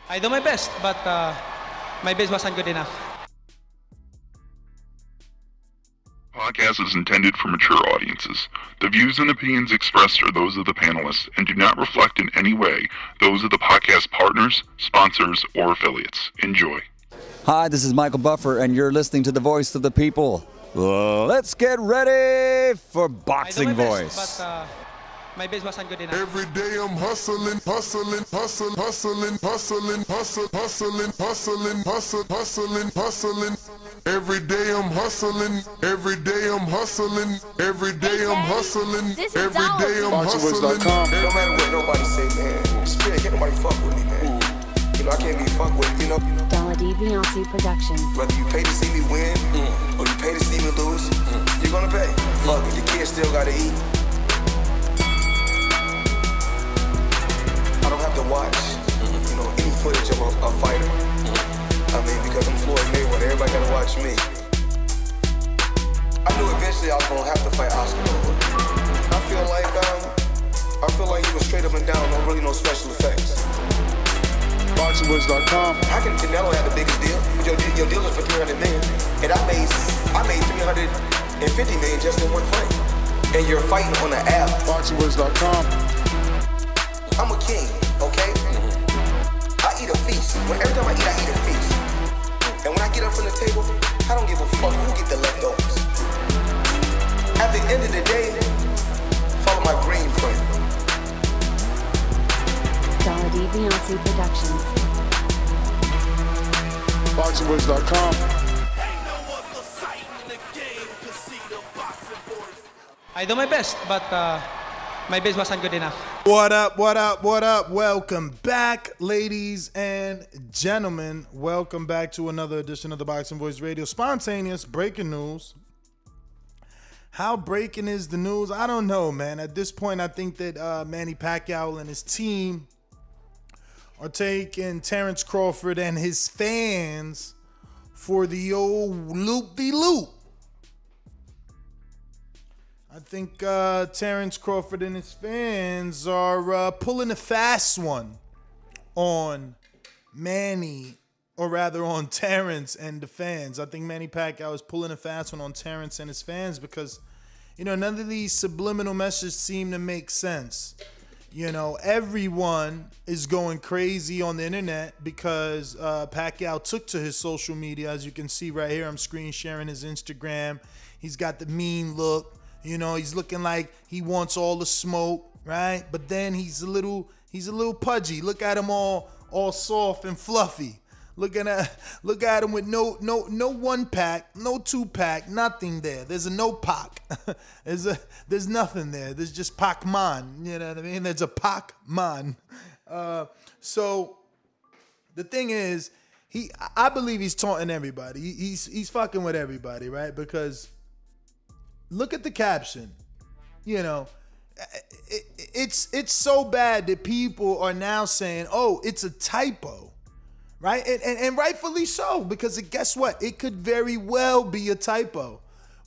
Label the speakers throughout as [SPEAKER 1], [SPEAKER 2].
[SPEAKER 1] I do my best, but my best wasn't good enough.
[SPEAKER 2] Podcast is intended for mature audiences. The views and opinions expressed are those of the panelists and do not reflect in any way those of the podcast partners, sponsors, or affiliates. Enjoy.
[SPEAKER 3] Hi, this is Michael Buffer, and you're listening to the Voice of the People. Let's get ready for Boxing
[SPEAKER 1] I do my
[SPEAKER 3] Voice.
[SPEAKER 1] best, but my best wasn't good enough.
[SPEAKER 4] Every day I'm hustling. Every day I'm hustling. Every day I'm hustling. Every day I'm hustling. Every day I'm hustling.
[SPEAKER 5] No matter what nobody say, man. Spirit, can't nobody fuck with me, man. You know, I can't be fucked with, you know.
[SPEAKER 6] Beyonce Productions.
[SPEAKER 5] Whether you pay to see me win or you pay to see me lose, you're gonna pay. Fuck it, your kids still gotta eat. I don't have to watch, you know, any footage of a fighter. I mean, because I'm Floyd Mayweather, everybody gotta watch me. I knew eventually I was gonna have to fight Oscar. I feel like he was straight up and down, no special effects.
[SPEAKER 4] BoxingVoice.com.
[SPEAKER 5] How can Canelo have the biggest deal? Your deal is for $300 million, and I made $350 million just in one fight. And you're fighting on an app.
[SPEAKER 4] BoxingVoice.com.
[SPEAKER 5] I'm a king, okay? I eat a feast. Every time I eat a feast. And when I get up from the table, I don't give a fuck who get the leftovers. At the end of the day, follow my green print.
[SPEAKER 6] Beyonce Productions.
[SPEAKER 4] BoxingVoice.com.
[SPEAKER 1] I do my best, but my best wasn't good enough.
[SPEAKER 7] What up? Welcome back, ladies and gentlemen. Welcome back to another edition of the Boxing Voice Radio. Spontaneous breaking news. How breaking is the news? I don't know, man. At this point, I think that Manny Pacquiao and his team are taking Terence Crawford and his fans for the old loop-de-loop. I think Terence Crawford and his fans are pulling a fast one on Manny, or rather on Terence and the fans. I think Manny Pacquiao is pulling a fast one on Terence and his fans because, you know, none of these subliminal messages seem to make sense. You know, everyone is going crazy on the internet because Pacquiao took to his social media. As you can see right here, I'm screen sharing his Instagram. He's got the mean look. You know, he's looking like he wants all the smoke, right? But then he's a little pudgy. Look at him all soft and fluffy. Look at him with no 1-pack, no 2-pack, nothing there. There's a no pack. There's nothing there. There's just Pac-Man. You know what I mean? There's a Pac-Man. So the thing is, I believe he's taunting everybody. He's fucking with everybody, right? Because look at the caption. You know, it's so bad that people are now saying, "Oh, it's a typo." Right? And rightfully so, because guess what? It could very well be a typo.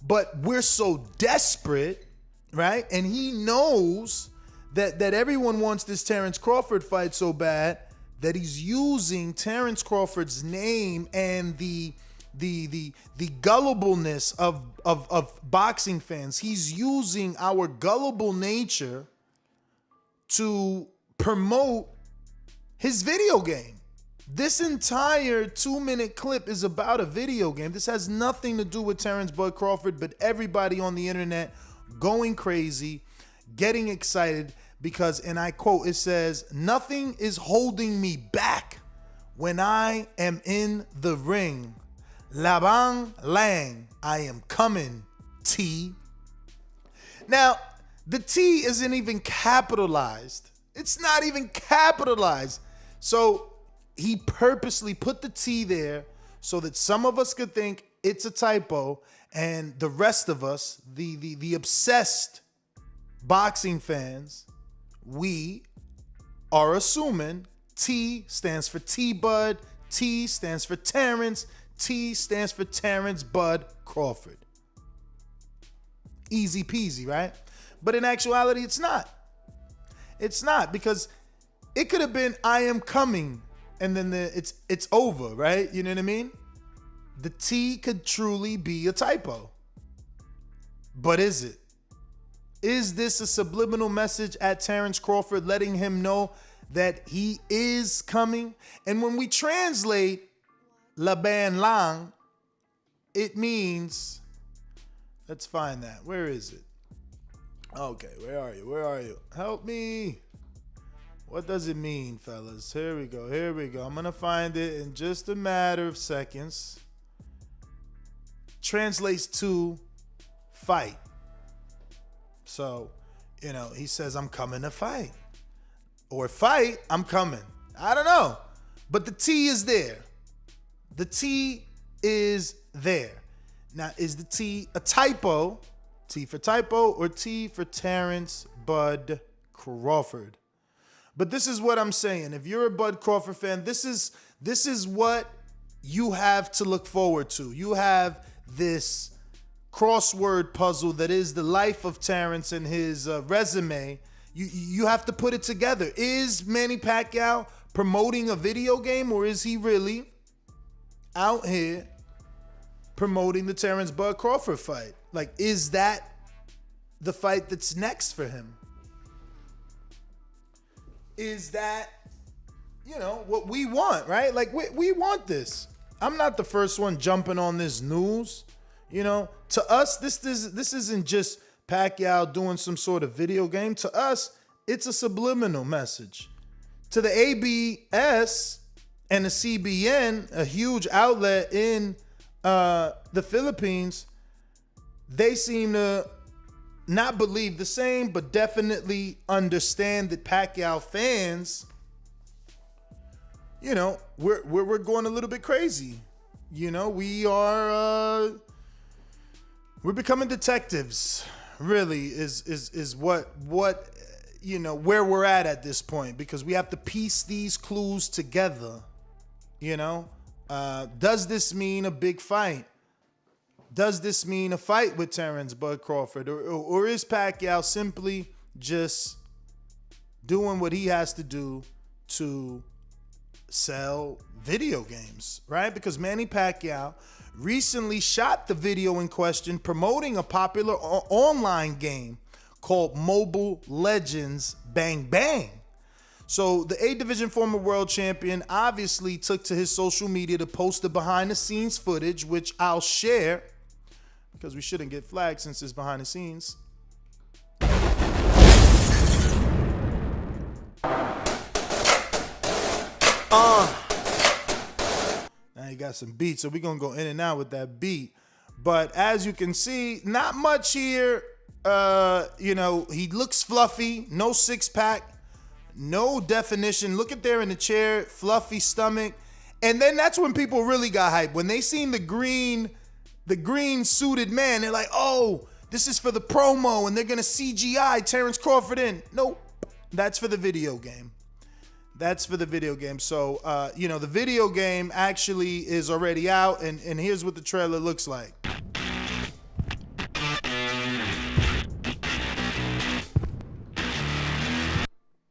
[SPEAKER 7] But we're so desperate, right? And he knows that everyone wants this Terence Crawford fight so bad that he's using Terence Crawford's name and the gullibleness of boxing fans. He's using our gullible nature to promote his video game. This entire 2-minute clip is about a video game. This has nothing to do with Terence Bud Crawford, but everybody on the internet going crazy, getting excited because, and I quote, it says, "Nothing is holding me back when I am in the ring. Laban Lang, I am coming, T." Now, the T isn't even capitalized. It's not even capitalized. So he purposely put the T there so that some of us could think it's a typo, and the rest of us, the obsessed boxing fans, we are assuming T stands for T-Bud, T stands for Terence, T stands for Terence Bud Crawford. Easy peasy, right? But in actuality, it's not. It's not, because it could have been "I am coming and then it's over, right? You know what I mean? The T could truly be a typo. But is it? Is this a subliminal message at Terence Crawford letting him know that he is coming? And when we translate Laban lang, it means, let's find that. Where is it? Okay, where are you? Where are you? Help me. What does it mean, fellas? Here we go. Here we go. I'm going to find it in just a matter of seconds. Translates to fight. So, you know, he says, I'm coming to fight. Or fight, I'm coming. I don't know. But the T is there. The T is there. Now, is the T a typo? T for typo or T for Terence Bud Crawford? But this is what I'm saying. If you're a Bud Crawford fan, this is what you have to look forward to. You have this crossword puzzle that is the life of Terence and his resume. You have to put it together. Is Manny Pacquiao promoting a video game, or is he really out here promoting the Terence Bud Crawford fight? Like, is that the fight that's next for him? Is that, you know, what we want, right? Like, we want this. I'm not the first one jumping on this news. You know, to us, this isn't just Pacquiao doing some sort of video game. To us, it's a subliminal message. To the ABS and the CBN, a huge outlet in the Philippines, they seem to not believe the same, but definitely understand that Pacquiao fans, you know, we're going a little bit crazy. You know, we're becoming detectives. Really is what you know, where we're at this point, because we have to piece these clues together. You know, does this mean a big fight? Does this mean a fight with Terence Bud Crawford? Or is Pacquiao simply just doing what he has to do to sell video games, right? Because Manny Pacquiao recently shot the video in question promoting a popular online game called Mobile Legends Bang Bang. So the A Division former world champion obviously took to his social media to post the behind the scenes footage, which I'll share, because we shouldn't get flagged since it's behind the scenes. Now you got some beats, so we're going to go in and out with that beat. But as you can see, not much here. You know, he looks fluffy, no six-pack, no definition. Look at there in the chair, fluffy stomach. And then that's when people really got hyped. When they seen the green suited man, they're like, oh, this is for the promo, and they're going to CGI Terence Crawford in. Nope, that's for the video game. That's for the video game. So, you know, the video game actually is already out, and here's what the trailer looks like.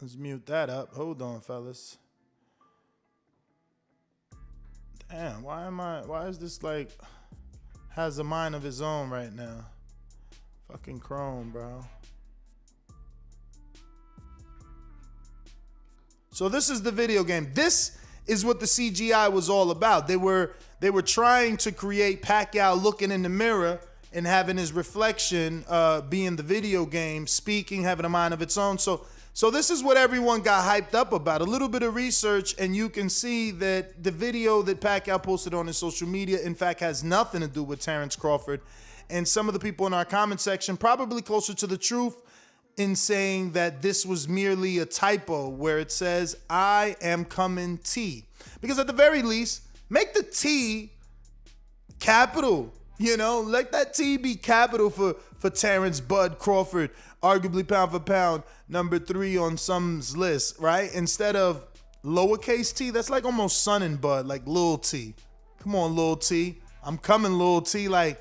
[SPEAKER 7] Let's mute that up. Hold on, fellas. Damn, why is this like, has a mind of his own right now? Fucking Chrome, bro. So this is the video game. This is what the CGI was all about. They were trying to create Pacquiao looking in the mirror and having his reflection be in the video game, speaking, having a mind of its own. So this is what everyone got hyped up about. A little bit of research, and you can see that the video that Pacquiao posted on his social media, in fact, has nothing to do with Terence Crawford. And some of the people in our comment section, probably closer to the truth, in saying that this was merely a typo where it says, I am coming T. Because at the very least, make the T capital. You know, let that T be capital for Terence Bud Crawford, arguably pound for pound, number 3 on some's list, right? Instead of lowercase t, that's like almost Son and Bud, like Lil T. Come on, Lil T. I'm coming, Lil T. Like,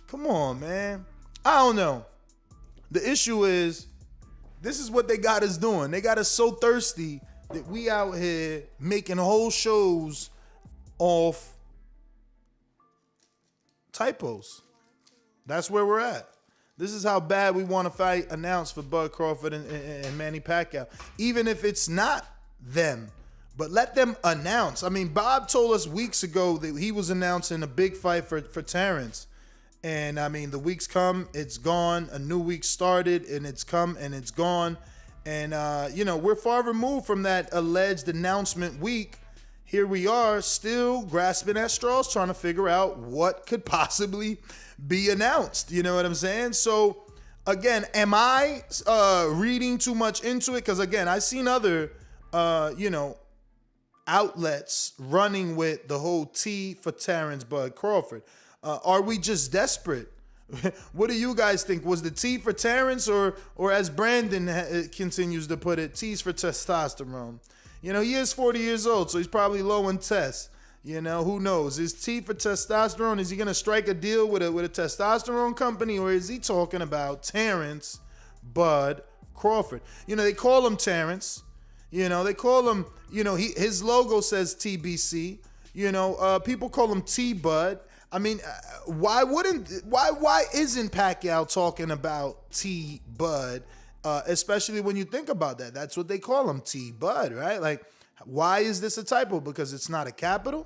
[SPEAKER 7] come on, man. I don't know. The issue is, this is what they got us doing. They got us so thirsty that we out here making whole shows off typos. That's where we're at. This is how bad we want to fight announced for Bud Crawford and Manny Pacquiao. Even if it's not them, but let them announce. I mean, Bob told us weeks ago that he was announcing a big fight for Terence. And I mean, the weeks come, it's gone. A new week started, and it's come and it's gone. And, you know, we're far removed from that alleged announcement week. Here we are still grasping at straws, trying to figure out what could possibly be announced. You know what I'm saying? So, again, am I reading too much into it? Because, again, I've seen other, you know, outlets running with the whole T for Terence Bud Crawford. Are we just desperate? What do you guys think? Was the T for Terence, or as Brandon continues to put it, T's for testosterone? You know, he is 40 years old, so he's probably low in tests. You know, who knows? Is T for testosterone? Is he going to strike a deal with a testosterone company, or is he talking about Terence Bud Crawford? You know, they call him Terence. You know, they call him, you know, his logo says TBC. You know, people call him T-Bud. I mean, why isn't Pacquiao talking about T-Bud, especially when you think about that? That's what they call him, T-Bud, right? Like, why is this a typo? Because it's not a capital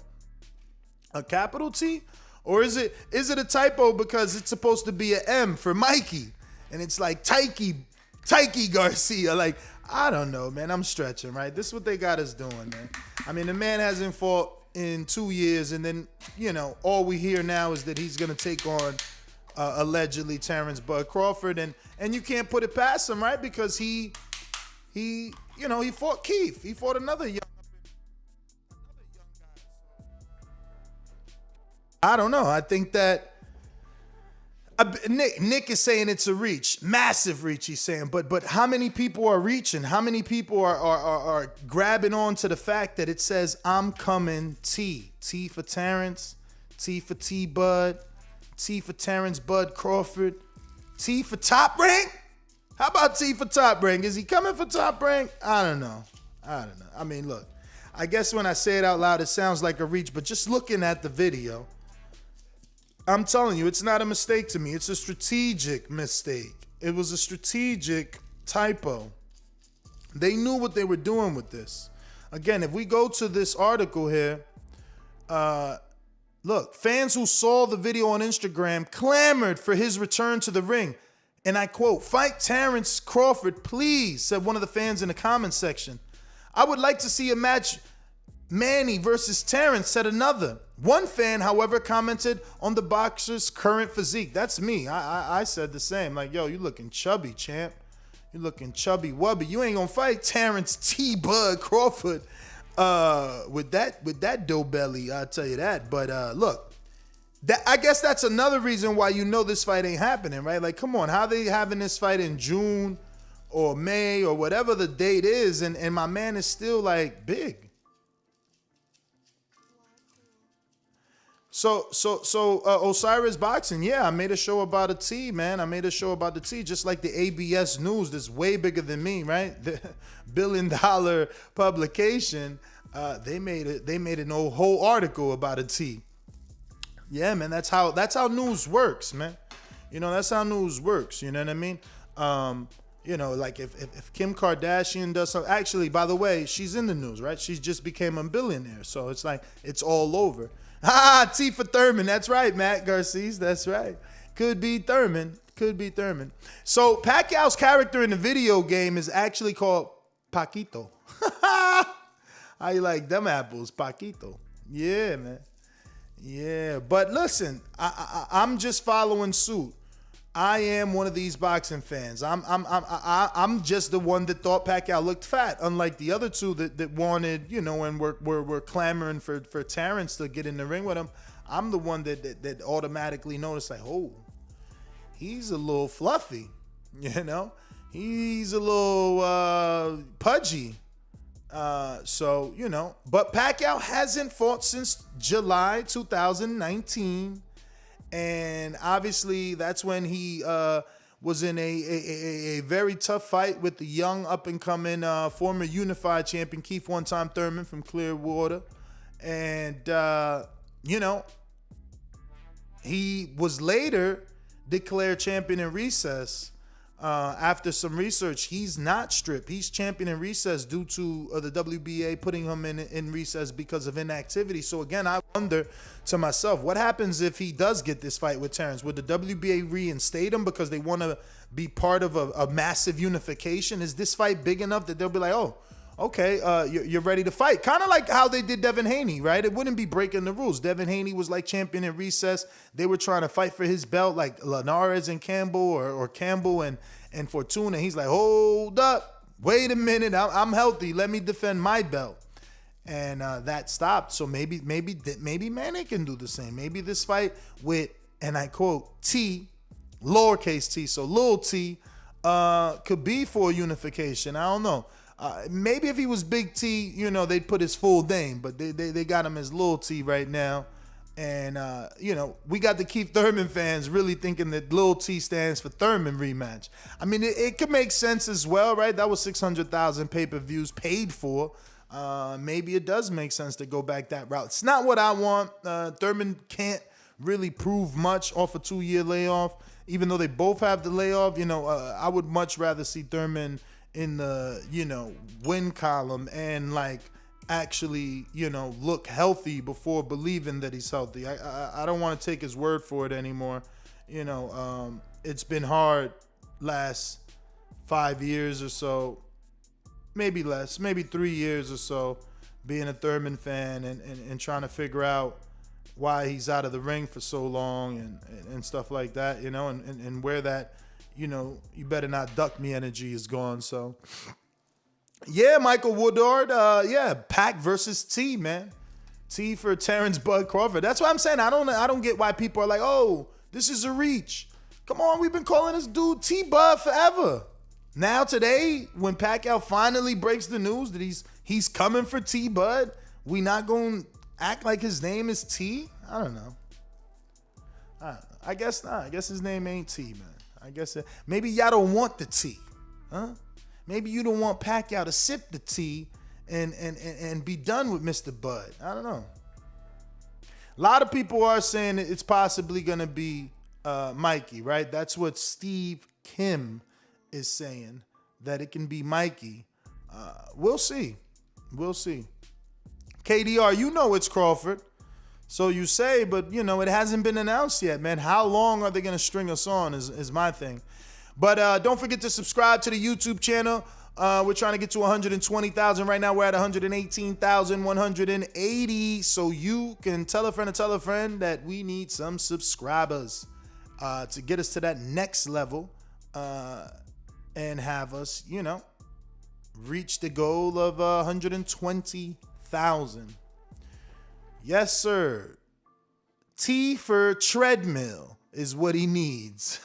[SPEAKER 7] T? Or is it a typo because it's supposed to be an M for Mikey, and it's like Taiki Garcia? Like, I don't know, man. I'm stretching, right? This is what they got us doing, man. I mean, the man hasn't fought in 2 years, and then, you know, all we hear now is that he's going to take on allegedly Terence Bud Crawford, and you can't put it past him, right? Because he you know, he fought Keith. He fought another young guy. I don't know. I think that Nick is saying it's a reach, massive reach. He's saying, but how many people are reaching? How many people are grabbing on to the fact that it says I'm coming T for Terence, T for T Bud, T for Terence Bud Crawford, T for Top Rank? How about T for Top Rank? Is he coming for Top Rank? I don't know. I mean, look, I guess when I say it out loud, it sounds like a reach, but just looking at the video, I'm telling you, it's not a mistake to me. It's a strategic mistake. It was a strategic typo. They knew what they were doing with this. Again, if we go to this article here, look, fans who saw the video on Instagram clamored for his return to the ring. And I quote, "Fight Terence Crawford, please," said one of the fans in the comment section. "I would like to see a match Manny versus Terence," said another. One fan, however, commented on the boxer's current physique. That's me. I said the same. Like, yo, you looking chubby, champ. You looking chubby wubby. You ain't gonna fight Terence T Bud Crawford with that dough belly, I'll tell you that. But look, I guess that's another reason why you know this fight ain't happening, right? Like, come on, how they having this fight in June or May or whatever the date is, and my man is still like big. So Osiris Boxing, yeah, I made a show about a T, man. I made a show about the T, just like the ABS News, that's way bigger than me, right? The $1 billion publication, they made an whole article about a T. Yeah, man, that's how news works, man. You know, that's how news works. You know what I mean? You know, like if Kim Kardashian does something, actually, by the way, she's in the news, right? She just became a billionaire, so it's like it's all over. T for Thurman. That's right, Matt Garces. That's right. Could be Thurman. Could be Thurman. So Pacquiao's character in the video game is actually called Paquito. How you like them apples, Paquito? Yeah, man. Yeah, but listen, I'm just following suit. I am one of these boxing fans. I'm just the one that thought Pacquiao looked fat, unlike the other two that wanted, you know, and were clamoring for Terence to get in the ring with him. I'm the one that automatically noticed, like, oh, he's a little fluffy, you know, he's a little pudgy. So, you know, but Pacquiao hasn't fought since July 2019. And obviously that's when he was in a very tough fight with the young up-and-coming former Unified champion Keith One-Time Thurman from Clearwater. And, you know, he was later declared champion in recess. After some research, he's not stripped. He's champion in recess due to the WBA putting him in recess because of inactivity. So again, I wonder to myself, what happens if he does get this fight with Terence? Would the WBA reinstate him because they want to be part of a massive unification? Is this fight big enough that they'll be like, oh, okay, you're ready to fight? Kind of like how they did Devin Haney, right? It wouldn't be breaking the rules. Devin Haney was like champion in recess. They were trying to fight for his belt like Linares and Campbell or Campbell and Fortuna. He's like, hold up, wait a minute, I'm healthy. Let me defend my belt. And that stopped. So maybe Manny can do the same. Maybe this fight with, and I quote, T, lowercase t, so little t, could be for unification. I don't know. Maybe if he was Big T, you know, they'd put his full name, but they got him as Lil T right now. And, you know, we got the Keith Thurman fans really thinking that Lil T stands for Thurman rematch. I mean, it could make sense as well, right? That was 600,000 pay-per-views paid for. Maybe it does make sense to go back that route. It's not what I want. Thurman can't really prove much off a 2-year layoff. Even though they both have the layoff, you know, I would much rather see Thurman in the, you know, win column and like actually, you know, look healthy before believing that he's healthy. I don't want to take his word for it anymore. You know, it's been hard last 5 years or so, maybe less, maybe 3 years or so, being a Thurman fan and trying to figure out why he's out of the ring for so long and stuff like that, you know, and where that, you know, you better not duck me energy is gone. So, yeah, Michael Woodard, yeah, Pac versus T, man. T for Terence Bud Crawford. That's what I'm saying. I don't get why people are like, oh, this is a reach. Come on, we've been calling this dude T-Bud forever. Now today, when Pacquiao finally breaks the news that he's coming for T-Bud, we not going to act like his name is T? I don't know. I guess not. I guess his name ain't T, man. I guess maybe y'all don't want the tea, huh? Maybe you don't want Pacquiao to sip the tea and be done with Mr. Bud. I don't know. A lot of people are saying it's possibly going to be Mikey, right? That's what Steve Kim is saying, that it can be Mikey. We'll see. We'll see. KDR, you know it's Crawford. So you say, but, you know, it hasn't been announced yet, man. How long are they going to string us on is my thing. But don't forget to subscribe to the YouTube channel. We're trying to get to 120,000 right now. We're at 118,180. So you can tell a friend that we need some subscribers to get us to that next level and have us, you know, reach the goal of 120,000. Yes, sir. T for treadmill is what he needs.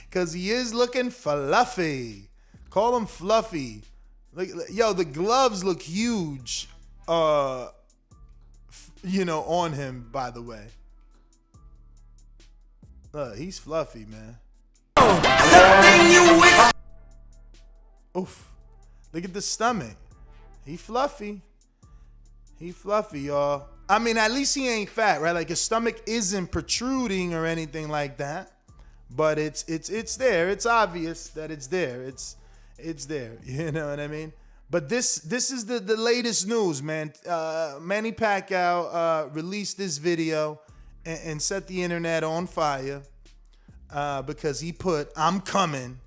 [SPEAKER 7] Because he is looking fluffy. Call him Fluffy. Like, yo, the gloves look huge, you know, on him, by the way. Look, he's fluffy, man. Oof. Look at the stomach. He fluffy. He fluffy, y'all. I mean, at least he ain't fat, right? Like his stomach isn't protruding or anything like that. But it's there. It's obvious that it's there. It's there. You know what I mean? But this is the latest news, man. Manny Pacquiao released this video and set the internet on fire because he put "I'm coming,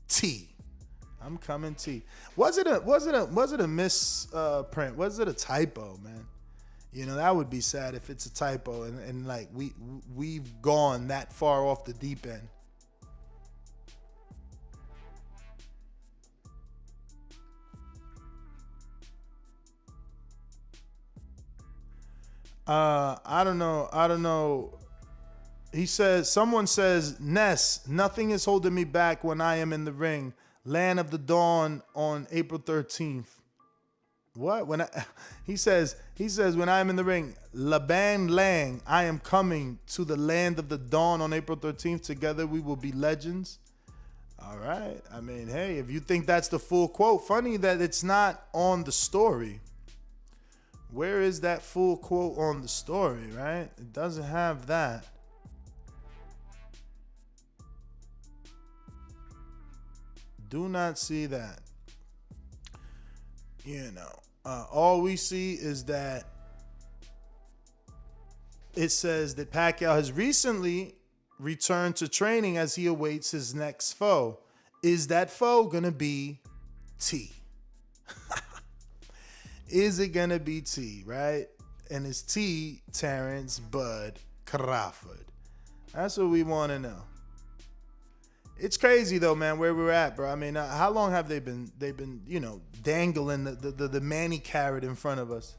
[SPEAKER 7] T." I'm coming, T. Was it a misprint? Was it a typo, man? You know, that would be sad if it's a typo and like we've gone that far off the deep end. I don't know. He says, someone says, Ness, nothing is holding me back when I am in the ring. Land of the Dawn on April 13th. What? He says when I am in the ring, Laban Lang, I am coming to the land of the dawn on April 13th. Together we will be legends. All right. I mean, hey, if you think that's the full quote, funny that it's not on the story. Where is that full quote on the story, right? It doesn't have that. Do not see that. You know, all we see is that it says that Pacquiao has recently returned to training as he awaits his next foe. Is that foe gonna be T? Is it gonna be T, right? And it's T, Terence, Bud, Crawford. That's what we want to know. It's crazy though, man, where we're at, bro. I mean, how long have they been, you know, dangling the Manny carrot in front of us?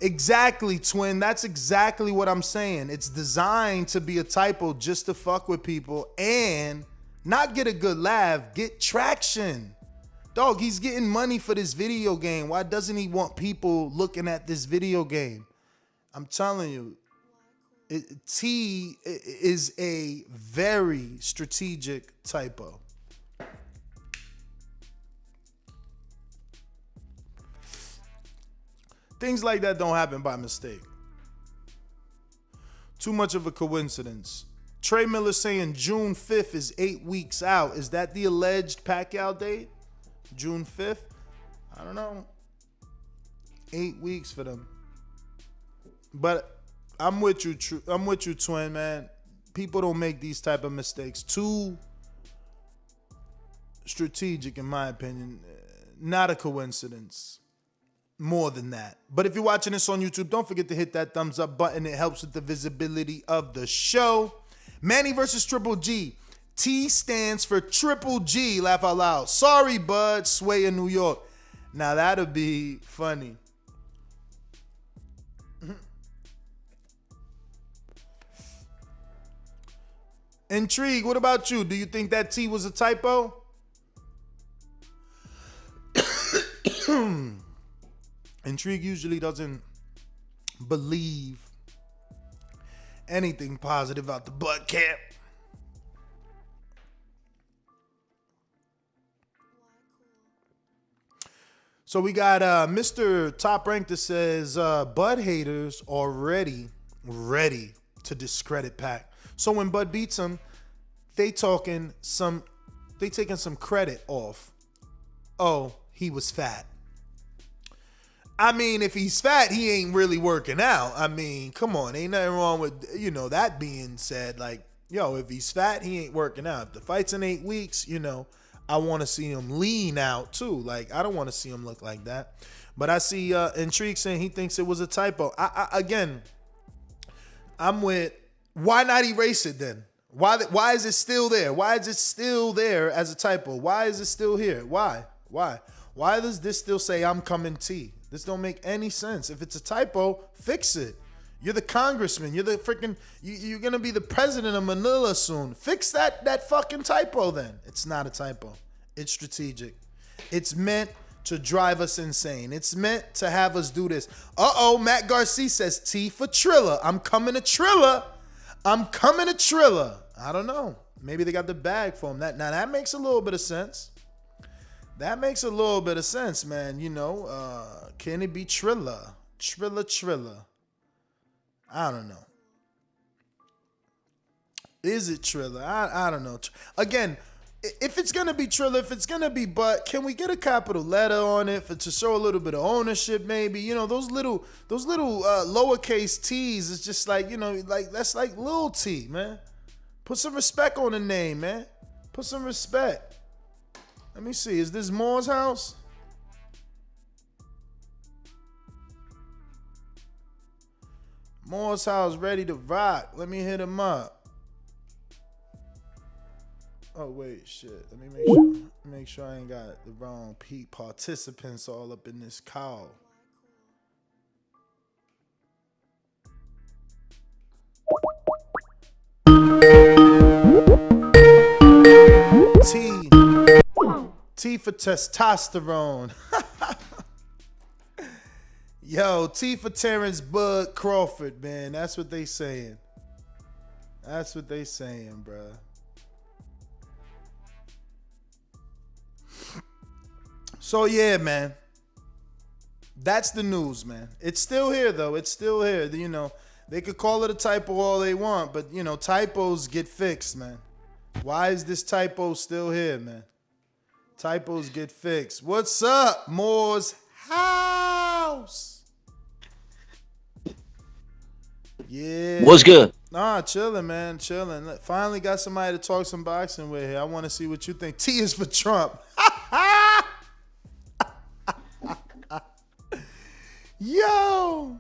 [SPEAKER 7] Exactly, twin. That's exactly what I'm saying. It's designed to be a typo just to fuck with people and not get a good laugh, get traction. Dog, he's getting money for this video game. Why doesn't he want people looking at this video game? I'm telling you, T is a very strategic typo. Things like that don't happen by mistake. Too much of a coincidence. Trey Miller saying June 5th is 8 weeks out. Is that the alleged Pacquiao date? June 5th? I don't know. 8 weeks for them. But I'm with you, twin, man. People don't make these type of mistakes. Too strategic, in my opinion. Not a coincidence. More than that. But if you're watching this on YouTube, don't forget to hit that thumbs up button. It helps with the visibility of the show. Manny versus Triple G. T stands for Triple G. Laugh out loud. Sorry, Bud. Sway in New York. Now that'll be funny. Intrigue, what about you? Do you think that T was a typo? Intrigue usually doesn't believe anything positive out the butt camp. So we got Mr. Top Rank that says Bud haters are ready to discredit Pac. So when Bud beats him, they taking some credit off. Oh, he was fat. I mean, if he's fat, he ain't really working out. I mean, come on, ain't nothing wrong with, you know, that being said. Like, yo, if he's fat, he ain't working out. If the fight's in 8 weeks, you know, I want to see him lean out too. Like, I don't want to see him look like that. But I see Intrigue saying he thinks it was a typo. Again, I'm with, why not erase it then? Why is it still there? Why is it still there as a typo? Why is it still here? Why? Why does this still say I'm coming T? This don't make any sense. If it's a typo, fix it. You're the congressman. You're the freaking, you're going to be the president of Manila soon. Fix that fucking typo then. It's not a typo. It's strategic. It's meant to drive us insane. It's meant to have us do this. Uh-oh, Matt Garcia says T for Triller. I'm coming to Triller. I'm coming to Triller. I don't know. Maybe they got the bag for him. Now that makes a little bit of sense. That makes a little bit of sense, man. You know, can it be Triller? Triller. I don't know. Is it Triller? I don't know. Again, if it's going to be Triller, if it's going to be Butt, can we get a capital letter on it to show a little bit of ownership maybe? You know, those little lowercase T's is just like, you know, like that's like little T, man. Put some respect on the name, man. Put some respect. Let me see. Is this Moore's house? Moore's house ready to rock. Let me hit him up. Oh, wait, shit. Let me make sure I ain't got the wrong participants all up in this call. T for testosterone. Yo, T for Terence Bud Crawford, man. That's what they saying. That's what they saying, bruh. So yeah, man. That's the news, man. It's still here, though. It's still here. You know, they could call it a typo all they want, but, you know, typos get fixed, man. Why is this typo still here, man? Typos get fixed. What's up, Moore's house? Yeah.
[SPEAKER 8] What's good?
[SPEAKER 7] Nah, chilling, man. Chilling. Finally got somebody to talk some boxing with here. I want to see what you think. T is for Trump. Yo.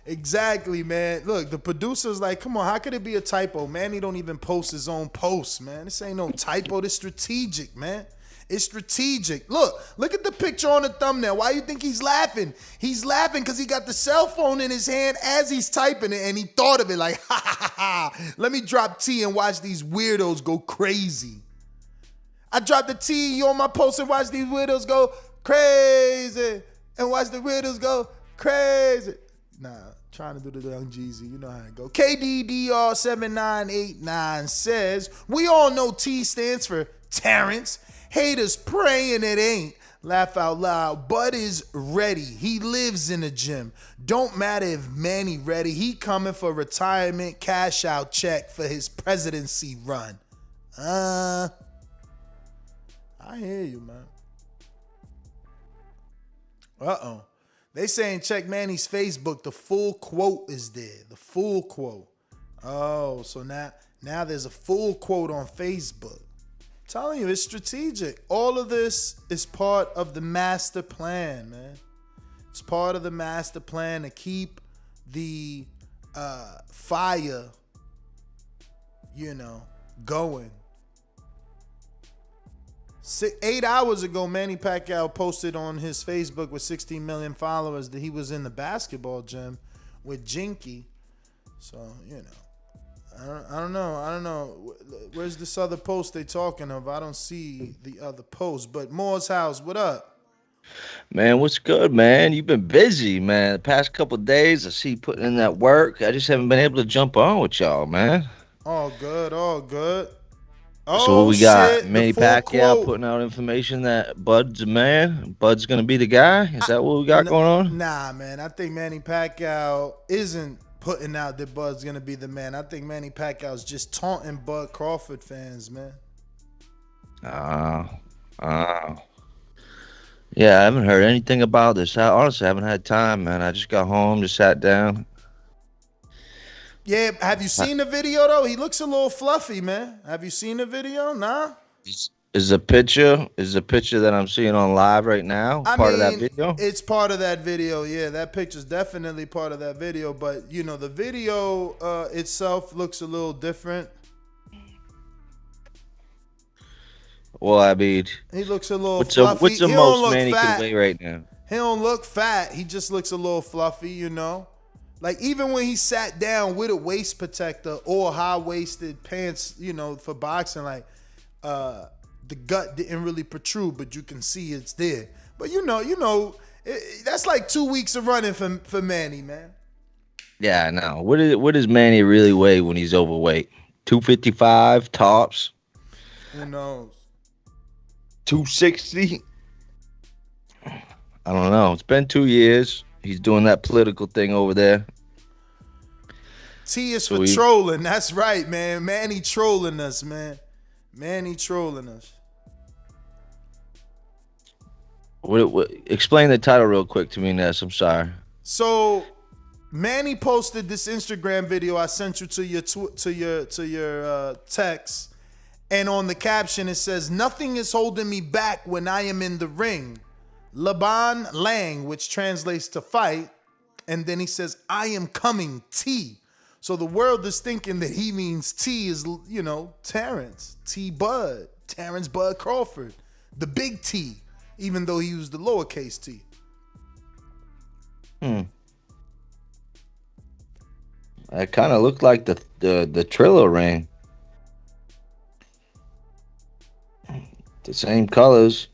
[SPEAKER 7] Exactly, man. Look, the producer's like, come on, how could it be a typo? Manny don't even post his own posts, man. This ain't no typo. This strategic, man. It's strategic. Look at the picture on the thumbnail. Why you think he's laughing? He's laughing because he got the cell phone in his hand as he's typing it, and he thought of it like, ha, ha, ha, ha. Let me drop T and watch these weirdos go crazy. I dropped the T on my post and watch these weirdos go crazy. And watch the weirdos go crazy. Nah, trying to do the young Jeezy. You know how it go. KDDR7989 says, we all know T stands for Terence. Haters praying it ain't. Laugh out loud. Bud is ready. He lives in the gym. Don't matter if Manny ready. He coming for retirement cash out check for his presidency run. I hear you, man. Uh-oh. They saying check Manny's Facebook. The full quote is there. The full quote. Oh, so now there's a full quote on Facebook. Telling you, it's strategic. All of this is part of the master plan, man. It's part of the master plan to keep the fire, going. 8 hours ago, Manny Pacquiao posted on his Facebook with 16 million followers that he was in the basketball gym with Jinky. So, I don't know. Where's this other post they talking of? I don't see the other post. But Moore's house, what up?
[SPEAKER 8] Man, what's good, man? You've been busy, man. The past couple of days, I see you putting in that work. I just haven't been able to jump on with y'all, man.
[SPEAKER 7] All good.
[SPEAKER 8] So what we got?
[SPEAKER 7] Shit,
[SPEAKER 8] Manny Pacquiao putting out information that Bud's a man. Bud's gonna be the guy. Is that what we got going on?
[SPEAKER 7] Nah, man. I think Manny Pacquiao isn't putting out that Bud's gonna be the man. I think Manny Pacquiao's just taunting Bud Crawford fans, man.
[SPEAKER 8] Yeah, I haven't heard anything about this. I honestly haven't had time, man. I just got home, just sat down.
[SPEAKER 7] Yeah, have you seen the video though? He looks a little fluffy, man. Have you seen the video? Nah.
[SPEAKER 8] Is the picture that I'm seeing on live right now part of that video?
[SPEAKER 7] It's part of that video. Yeah, that picture's definitely part of that video. But the video itself looks a little different.
[SPEAKER 8] Well, I mean,
[SPEAKER 7] he looks a little fluffy.
[SPEAKER 8] What's the most Manny can weigh right now?
[SPEAKER 7] He don't look fat. He just looks a little fluffy, Like even when he sat down with a waist protector or high-waisted pants, for boxing, like the gut didn't really protrude, but you can see it's there. But that's like 2 weeks of running for Manny, man.
[SPEAKER 8] Yeah, I know. What does Manny really weigh when he's overweight? 255 tops.
[SPEAKER 7] Who knows?
[SPEAKER 8] 260. I don't know. It's been 2 years. He's doing that political thing over there.
[SPEAKER 7] T is for trolling. That's right, man. Manny trolling us, man. Manny trolling us.
[SPEAKER 8] What, explain the title real quick to me, Ness. I'm sorry.
[SPEAKER 7] So, Manny posted this Instagram video I sent you to your text, and on the caption it says, "Nothing is holding me back when I am in the ring. Laban Lang," which translates to fight, and then he says, "I am coming, T." So the world is thinking that he means T is, Terence, T Bud, Terence Bud Crawford, the big T, even though he used the lowercase t.
[SPEAKER 8] It kind of looked like the Trillo ring. The same colors.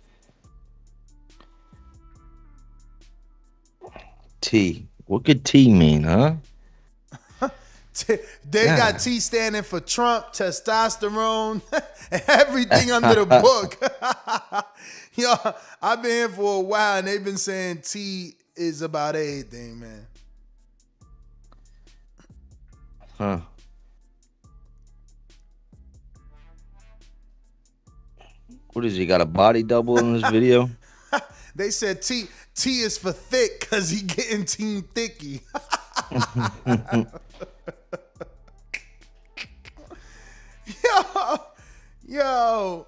[SPEAKER 8] T? What could T mean, huh?
[SPEAKER 7] They got T standing for Trump, testosterone, everything under the book. Yo, I've been here for a while, and they've been saying T is about everything, man.
[SPEAKER 8] Huh. What is he got a body double in this video?
[SPEAKER 7] They said T is for thick because he getting Team Thicky. Yo,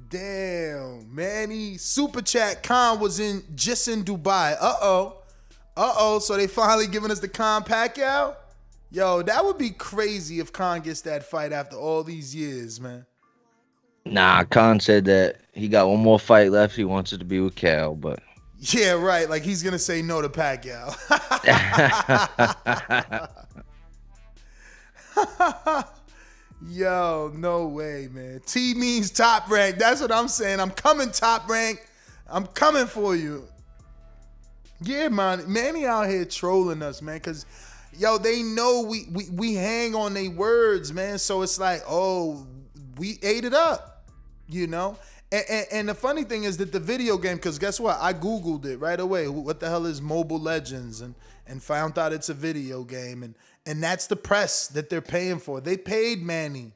[SPEAKER 7] damn, Manny super chat. Khan was just in Dubai. So they finally giving us the Khan Pacquiao. Yo, that would be crazy if Khan gets that fight after all these years, man.
[SPEAKER 8] Nah, Khan said that he got one more fight left. He wants it to be with Cal, but
[SPEAKER 7] yeah, right. Like he's gonna say no to Pacquiao. Yo, no way, man. T means top rank. That's what I'm saying. I'm coming top rank. I'm coming for you. Yeah, man. Manny out here trolling us, man, because, yo, they know we hang on their words, man. So it's like, oh, we ate it up, you know? And the funny thing is that the video game, because guess what? I Googled it right away. What the hell is Mobile Legends? And found out it's a video game. And that's the press that they're paying for. They paid Manny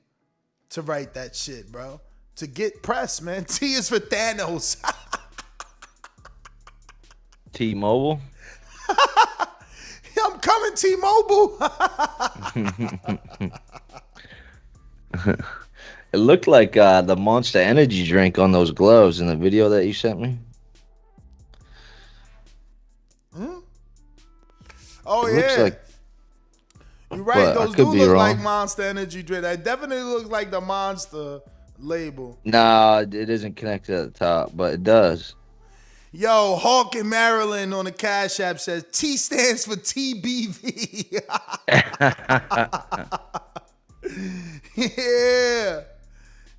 [SPEAKER 7] to write that shit, bro. To get press, man. T is for Thanos.
[SPEAKER 8] T-Mobile?
[SPEAKER 7] I'm coming, T-Mobile.
[SPEAKER 8] It looked like the Monster Energy drink on those gloves in the video that you sent me.
[SPEAKER 7] Oh,
[SPEAKER 8] It
[SPEAKER 7] yeah.
[SPEAKER 8] looks like,
[SPEAKER 7] You're right.
[SPEAKER 8] but
[SPEAKER 7] Those
[SPEAKER 8] I
[SPEAKER 7] do
[SPEAKER 8] could be
[SPEAKER 7] look
[SPEAKER 8] wrong.
[SPEAKER 7] like Monster Energy drink. That definitely looks like the Monster label.
[SPEAKER 8] Nah, it isn't connected at the top, but it does.
[SPEAKER 7] Yo, Hawk in Maryland on the Cash App says T stands for TBV. Yeah.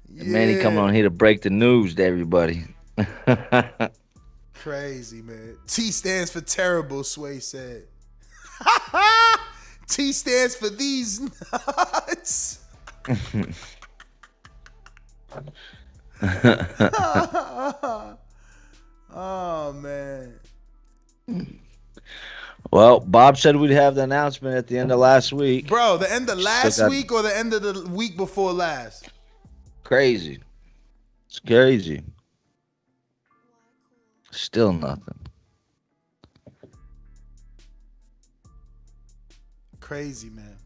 [SPEAKER 8] Manny coming on here to break the news to everybody.
[SPEAKER 7] Crazy, man. T stands for terrible, Sway said. T stands for these nuts. Oh, man.
[SPEAKER 8] Well, Bob said we'd have the announcement at the end of last week.
[SPEAKER 7] Bro, the end of last
[SPEAKER 8] Still got-
[SPEAKER 7] week or the end of the week before last?
[SPEAKER 8] Crazy. It's crazy. Still nothing.
[SPEAKER 7] Crazy, man.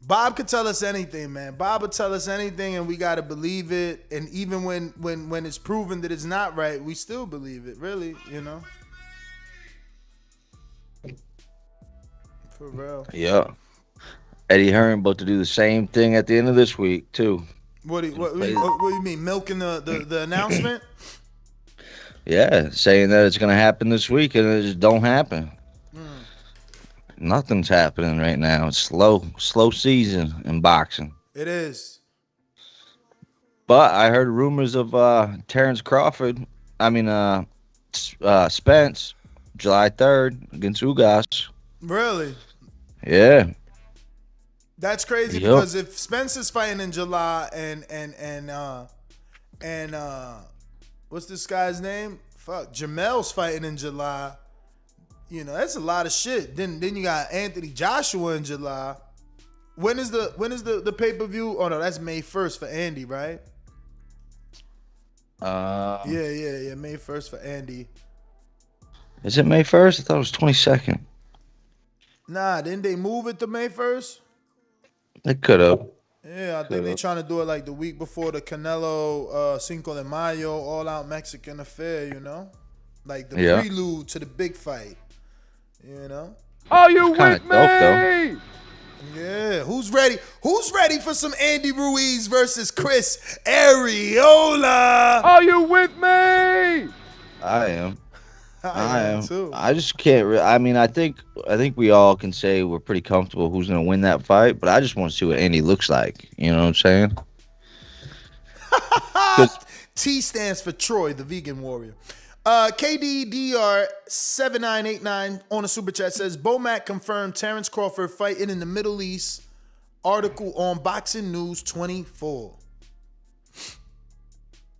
[SPEAKER 7] Bob could tell us anything, man. Bob would tell us anything, and we got to believe it. And even when it's proven that it's not right, we still believe it, really, you know? For real.
[SPEAKER 8] Yeah. Eddie Hearn about to do the same thing at the end of this week, too.
[SPEAKER 7] What do you mean, milking the announcement?
[SPEAKER 8] Yeah, saying that it's going to happen this week, and it just don't happen. Nothing's happening right now. It's slow season in boxing.
[SPEAKER 7] It is.
[SPEAKER 8] But I heard rumors of Terence Crawford. Spence, July 3rd against Ugas.
[SPEAKER 7] Really?
[SPEAKER 8] Yeah.
[SPEAKER 7] That's crazy
[SPEAKER 8] Yep.
[SPEAKER 7] because if Spence is fighting in July and what's this guy's name? Fuck, Jamel's fighting in July. You know, that's a lot of shit. Then you got Anthony Joshua in July. When is the pay-per-view? Oh no, that's May 1st for Andy, right? Yeah, May 1st for Andy.
[SPEAKER 8] Is it May 1st? I thought it was 22nd.
[SPEAKER 7] Nah, didn't they move it to May 1st?
[SPEAKER 8] They could have.
[SPEAKER 7] Yeah, I think they're trying to do it like the week before the Canelo Cinco de Mayo all-out Mexican affair, you know? Like the prelude to the big fight, you know?
[SPEAKER 9] Are you with me?
[SPEAKER 8] Dope, though.
[SPEAKER 7] Yeah, who's ready? Who's ready for some Andy Ruiz versus Chris Arreola?
[SPEAKER 9] Are you with me?
[SPEAKER 8] I am.
[SPEAKER 7] I am too.
[SPEAKER 8] I just can't. I think we all can say we're pretty comfortable who's going to win that fight, but I just want to see what Andy looks like. You know what I'm saying?
[SPEAKER 7] T stands for Troy, the vegan warrior. KDDR7989 on the super chat says Bomac confirmed Terence Crawford fighting in the Middle East. Article on Boxing News 24.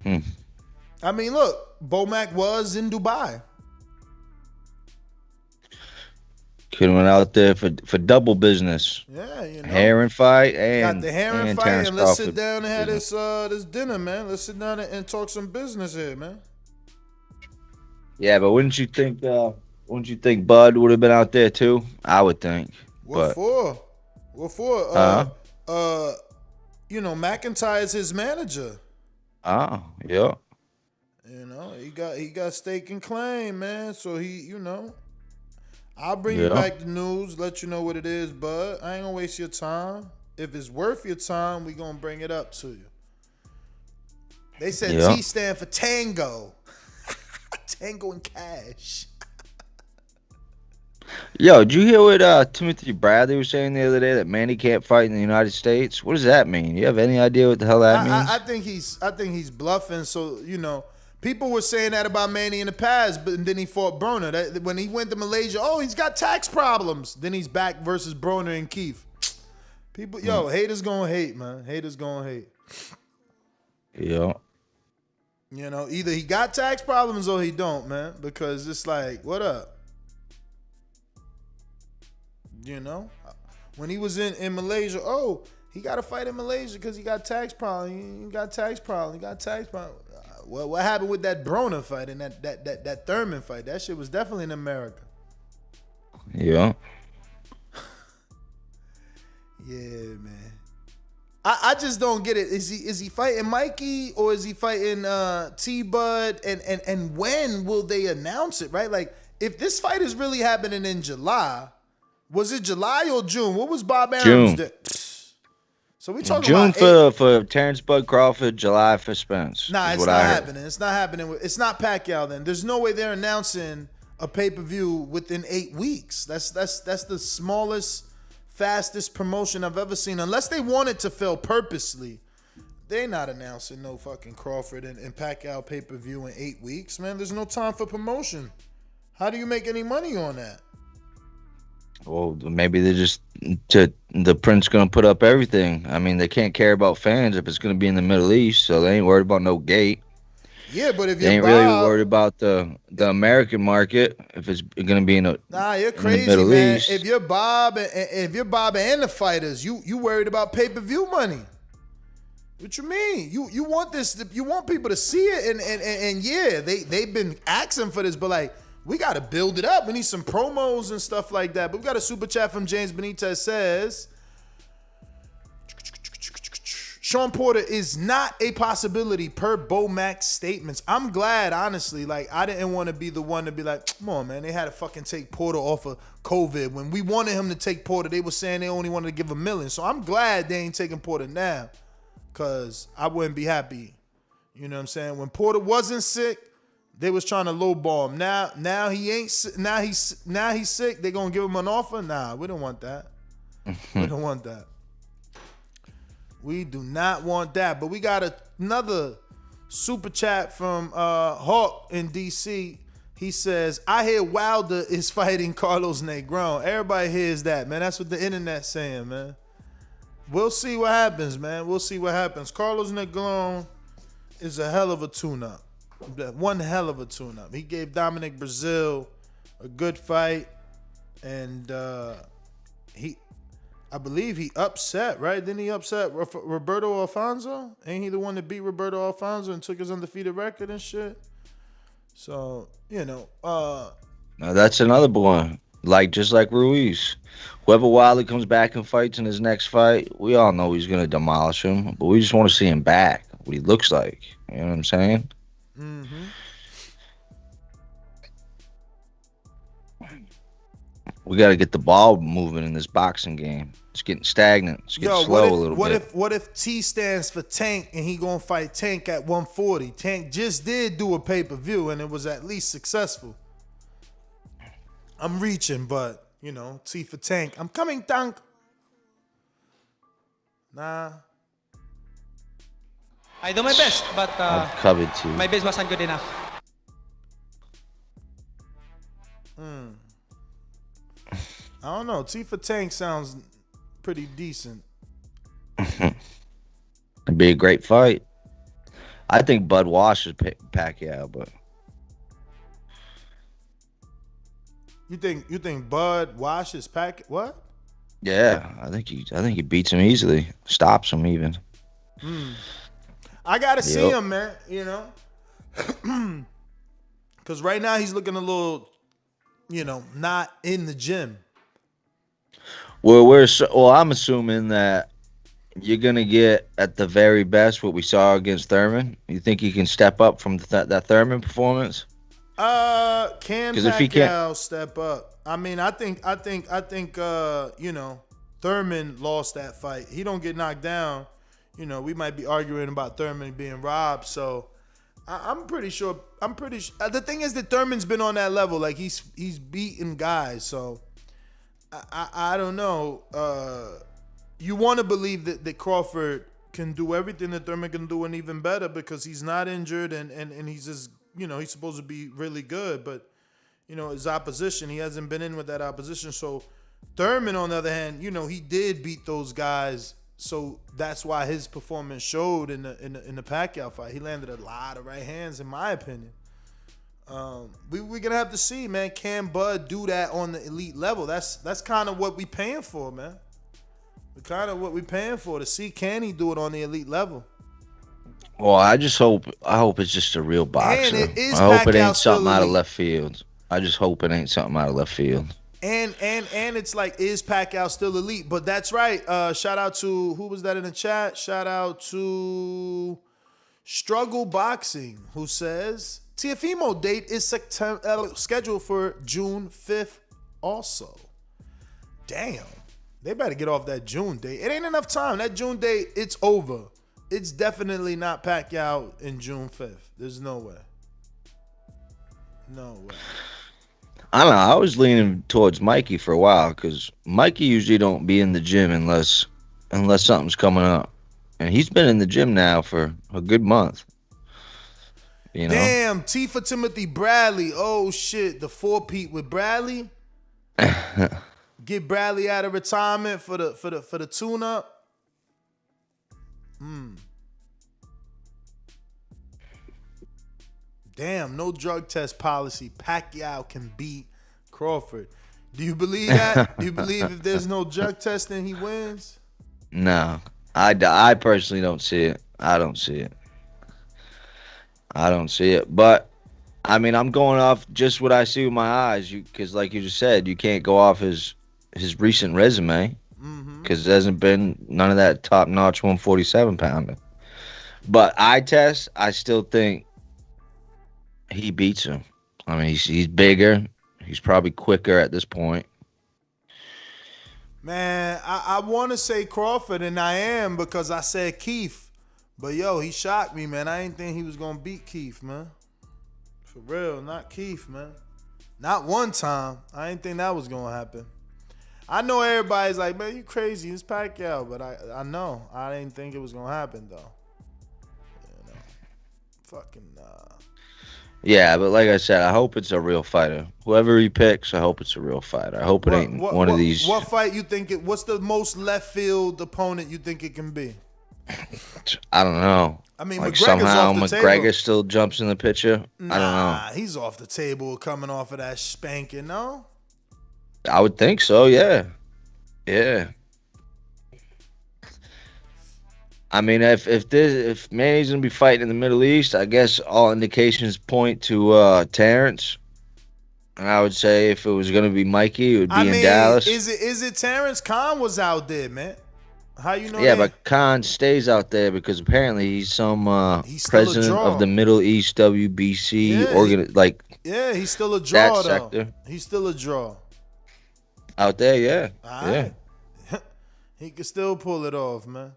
[SPEAKER 7] I mean, look, Bomac was in Dubai.
[SPEAKER 8] Could have went out there for double business.
[SPEAKER 7] Yeah, you know.
[SPEAKER 8] Heron fight and
[SPEAKER 7] got the Heron fight,
[SPEAKER 8] Terence
[SPEAKER 7] and let's
[SPEAKER 8] Crawford
[SPEAKER 7] sit down and have
[SPEAKER 8] business.
[SPEAKER 7] this dinner, man. Let's sit down and talk some business here, man.
[SPEAKER 8] Yeah, but wouldn't you think Bud would have been out there too? I would think.
[SPEAKER 7] What for? What for? You know, McIntyre's his manager.
[SPEAKER 8] Oh, yeah.
[SPEAKER 7] You know, he got stake and claim, man. So he, you know, I'll bring you back the news, let you know what it is, bud. I ain't gonna waste your time. If it's worth your time, we gonna bring it up to you. They said T stand for tango. Tango and cash.
[SPEAKER 8] Yo, did you hear what Timothy Bradley was saying the other day, that Manny can't fight in the United States? What does that mean? You have any idea what the hell that means?
[SPEAKER 7] I think he's bluffing. So, you know, people were saying that about Manny in the past, but then he fought Broner. When he went to Malaysia, he's got tax problems. Then he's back versus Broner and Keith. People, haters gonna hate, man. Haters gonna hate.
[SPEAKER 8] Yeah.
[SPEAKER 7] You know, either he got tax problems or he don't, man. Because it's like, what up? You know? When he was in Malaysia, he got to fight in Malaysia because he got tax problem. He got tax problem. Well, what happened with that Broner fight and that Thurman fight? That shit was definitely in America.
[SPEAKER 8] Yeah.
[SPEAKER 7] Yeah, man. I just don't get it. Is he fighting Mikey or is he fighting T-Bud? And when will they announce it, right? Like, if this fight is really happening in July, was it July or June? What was Bob Arum's
[SPEAKER 8] June.
[SPEAKER 7] So we talking
[SPEAKER 8] June
[SPEAKER 7] about
[SPEAKER 8] for Terence Bud Crawford, July for Spence.
[SPEAKER 7] Nah, it's not happening. It's not happening. It's not Pacquiao then. There's no way they're announcing a pay-per-view within 8 weeks. That's the smallest, fastest promotion I've ever seen. Unless they want it to fail purposely, they're not announcing no fucking Crawford and Pacquiao pay-per-view in 8 weeks, man. There's no time for promotion. How do you make any money on that?
[SPEAKER 8] Well, maybe they're just the print's gonna put up everything. I mean, they can't care about fans if it's gonna be in the Middle East, so they ain't worried about no gate.
[SPEAKER 7] Yeah, but if
[SPEAKER 8] they ain't really worried about the American market if it's gonna be in
[SPEAKER 7] you're crazy,
[SPEAKER 8] Middle
[SPEAKER 7] man.
[SPEAKER 8] East.
[SPEAKER 7] If you're Bob and the fighters, you worried about pay-per-view money. What you mean? You want this? You want people to see it, and yeah, they've been asking for this, but like, we got to build it up. We need some promos and stuff like that. But we got a super chat from James Benitez says, Sean Porter is not a possibility per Bo Mac's statements. I'm glad, honestly. Like, I didn't want to be the one to be like, come on, man. They had to fucking take Porter off of COVID. When we wanted him to take Porter, they were saying they only wanted to give $1 million. So I'm glad they ain't taking Porter now, because I wouldn't be happy. You know what I'm saying? When Porter wasn't sick, they was trying to lowball him. Now he ain't. Now he's sick. They gonna give him an offer? Nah, we don't want that. We don't want that. We do not want that. But we got another super chat from Hawk in DC. He says, "I hear Wilder is fighting Carlos Negron." Everybody hears that, man. That's what the internet's saying, man. We'll see what happens, man. We'll see what happens. Carlos Negron is a hell of a tune-up. One hell of a tune-up. He gave Dominic Brazil a good fight, and I believe he upset, right? Didn't he upset Roberto Alfonso? Ain't he the one that beat Roberto Alfonso and took his undefeated record and shit? So, you know.
[SPEAKER 8] Now that's another one. Just like Ruiz. Whoever Wilder comes back and fights in his next fight, we all know he's going to demolish him, but we just want to see him back, what he looks like. You know what I'm saying?
[SPEAKER 7] Mm-hmm.
[SPEAKER 8] We got to get the ball moving in this boxing game. It's getting stagnant. It's getting slow a little bit.
[SPEAKER 7] What if T stands for Tank and he gonna fight Tank at 140? Tank just did do a pay-per-view and it was at least successful. I'm reaching, but you know, T for Tank. I'm coming, Tank. Nah.
[SPEAKER 1] I do my best, but
[SPEAKER 8] I've covered too.
[SPEAKER 1] my best wasn't good enough.
[SPEAKER 7] I don't know. T for Tank sounds pretty decent.
[SPEAKER 8] It'd be a great fight. I think Bud washes Pacquiao, but
[SPEAKER 7] you think Bud washes Pacquiao? What?
[SPEAKER 8] yeah, I think he beats him easily, stops him even.
[SPEAKER 7] I gotta see him, man. You know, because right now he's looking a little, not in the gym.
[SPEAKER 8] Well, I'm assuming that you're gonna get at the very best what we saw against Thurman. You think he can step up from that Thurman performance?
[SPEAKER 7] Can
[SPEAKER 8] If he
[SPEAKER 7] Pacquiao step up? I mean, I think, Thurman lost that fight. He don't get knocked down. We might be arguing about Thurman being robbed. So I'm pretty sure. The thing is that Thurman's been on that level. Like he's beaten guys. So I don't know. You want to believe that Crawford can do everything that Thurman can do and even better because he's not injured and he's just, he's supposed to be really good. But, his opposition, he hasn't been in with that opposition. So Thurman, on the other hand, he did beat those guys. So that's why his performance showed in the Pacquiao fight. He landed a lot of right hands, in my opinion. We're gonna have to see, man. Can Bud do that on the elite level? That's kind of what we paying for, man. We're paying for to see, can he do it on the elite level?
[SPEAKER 8] Well, I hope it's just a real boxer. I hope it ain't something out of left field. I just hope it ain't something out of left field.
[SPEAKER 7] And it's like, is Pacquiao still elite? But that's right. Shout out to, who was that in the chat? Shout out to Struggle Boxing, who says Teofimo date is scheduled for June 5th also. Damn. They better get off that June date. It ain't enough time. That June date, it's over. It's definitely not Pacquiao in June 5th. There's no way. No way.
[SPEAKER 8] I don't know. I was leaning towards Mikey for a while because Mikey usually don't be in the gym unless something's coming up, and he's been in the gym now for a good month.
[SPEAKER 7] Damn, T for Timothy Bradley. Oh shit, the 4-peat with Bradley. Get Bradley out of retirement for the tune-up. Damn, no drug test policy. Pacquiao can beat Crawford. Do you believe that? Do you believe if there's no drug test, then he wins?
[SPEAKER 8] No, I personally don't see it. I don't see it. But I mean, I'm going off just what I see with my eyes. Because like you just said, you can't go off his recent resume because there hasn't been none of that top-notch 147 pounder. But eye test, I still think he beats him. I mean, he's bigger. He's probably quicker at this point.
[SPEAKER 7] Man, I want to say Crawford, and I am because I said Keith. But, yo, he shocked me, man. I didn't think he was going to beat Keith, man. For real, not Keith, man. Not one time. I didn't think that was going to happen. I know everybody's like, man, you crazy. It's Pacquiao. But I know. I didn't think it was going to happen, though. Fucking
[SPEAKER 8] Yeah, but like I said, I hope it's a real fighter. Whoever he picks, I hope it's a real fighter. I hope it ain't one of these.
[SPEAKER 7] What fight you think what's the most left field opponent you think it can be?
[SPEAKER 8] I don't know.
[SPEAKER 7] I mean,
[SPEAKER 8] like
[SPEAKER 7] McGregor's
[SPEAKER 8] somehow
[SPEAKER 7] off the
[SPEAKER 8] McGregor
[SPEAKER 7] table.
[SPEAKER 8] still jumps in the picture. I don't know.
[SPEAKER 7] He's off the table coming off of that spanking, no?
[SPEAKER 8] I would think so, yeah. Yeah. I mean, if Manny's gonna be fighting in the Middle East, I guess all indications point to Terence. And I would say if it was gonna be Mikey, it would be in Dallas.
[SPEAKER 7] Is it Terence? Khan was out there, man. How you know?
[SPEAKER 8] Yeah, but Khan stays out there because apparently he's some
[SPEAKER 7] he's
[SPEAKER 8] president of the Middle East WBC
[SPEAKER 7] yeah, he's still a draw
[SPEAKER 8] that
[SPEAKER 7] though.
[SPEAKER 8] sector.
[SPEAKER 7] He's still a draw.
[SPEAKER 8] Out there, yeah.
[SPEAKER 7] All right. He can still pull it off, man.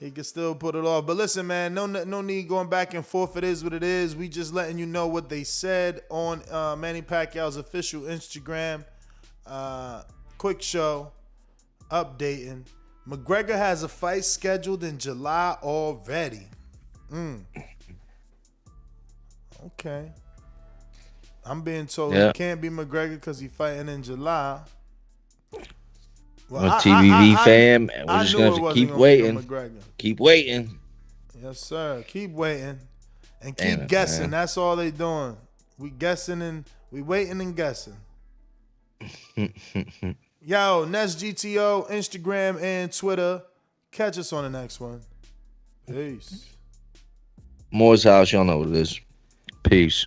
[SPEAKER 7] He can still put it off. But listen, man, no need going back and forth. It is what it is. We just letting you know what they said on Manny Pacquiao's official Instagram. Quick show. Updating. McGregor has a fight scheduled in July already. Okay. I'm being told
[SPEAKER 8] Yeah.
[SPEAKER 7] he can't be McGregor because he's fighting in July.
[SPEAKER 8] I'm a TVV fan, and we're just
[SPEAKER 7] knew
[SPEAKER 8] gonna
[SPEAKER 7] it
[SPEAKER 8] have to
[SPEAKER 7] wasn't
[SPEAKER 8] keep
[SPEAKER 7] gonna be no
[SPEAKER 8] waiting.
[SPEAKER 7] McGregor.
[SPEAKER 8] Keep waiting.
[SPEAKER 7] Yes, sir. Keep waiting and
[SPEAKER 8] Damn
[SPEAKER 7] keep
[SPEAKER 8] it,
[SPEAKER 7] guessing.
[SPEAKER 8] man.
[SPEAKER 7] That's all they doing. We guessing and we waiting and guessing. Yo, Nest GTO, Instagram and Twitter. Catch us on the next one. Peace.
[SPEAKER 8] Moore's house, y'all know what it is. Peace.